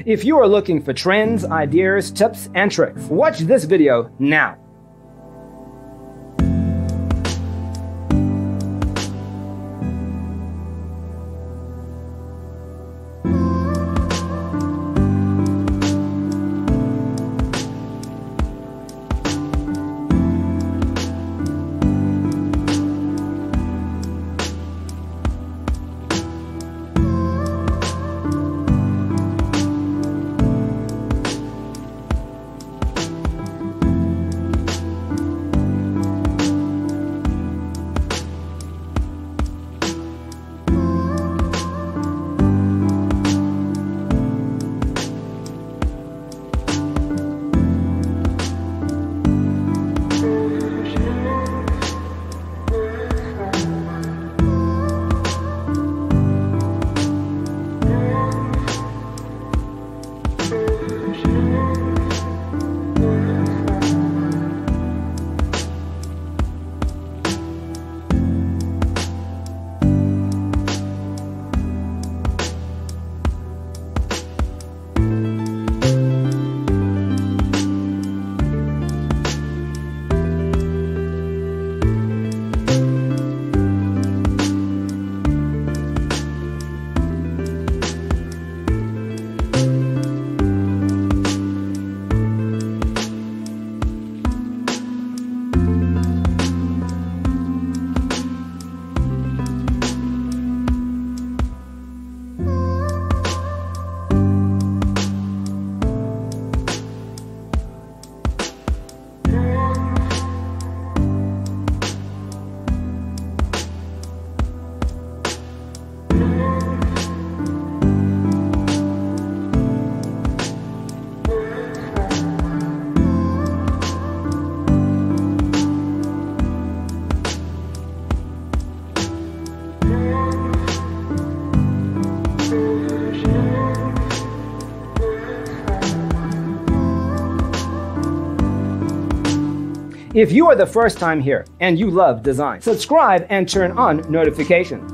If you are looking for trends, ideas, tips, and tricks, watch this video now. If you are the first time here and you love design, subscribe and turn on notifications.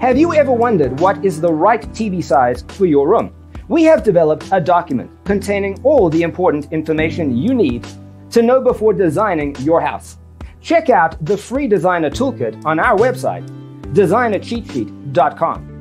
Have you ever wondered what is the right TV size for your room? We have developed a document containing all the important information you need to know before designing your house. Check out the free designer toolkit on our website, designercheatsheet.com.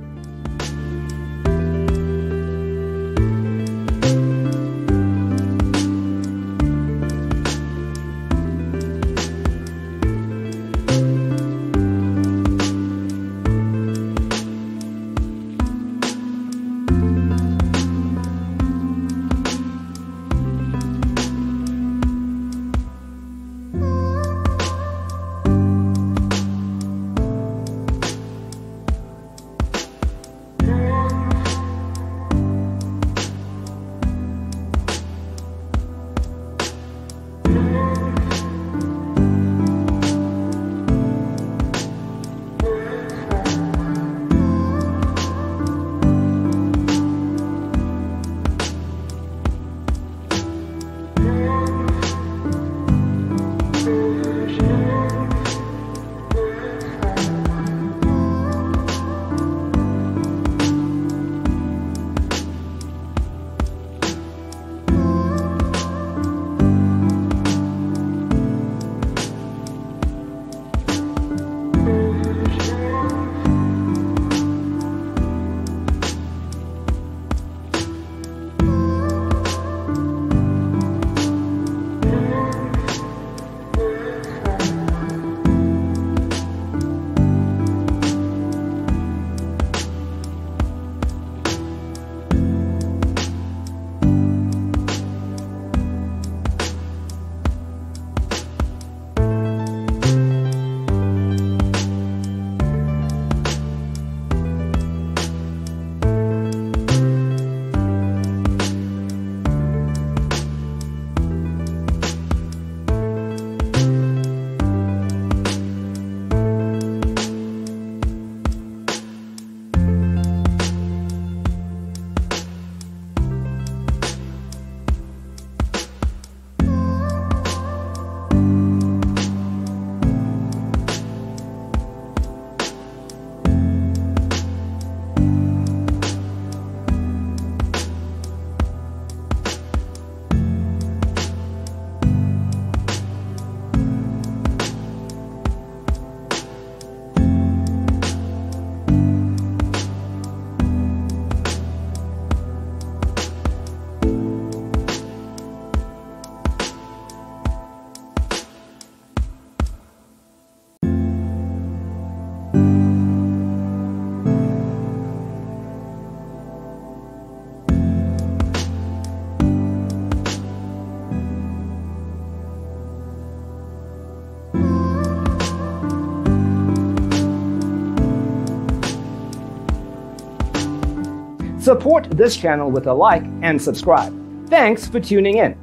Support this channel with a like and subscribe. Thanks for tuning in.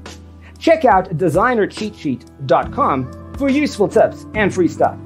Check out designercheatsheet.com for useful tips and free stuff.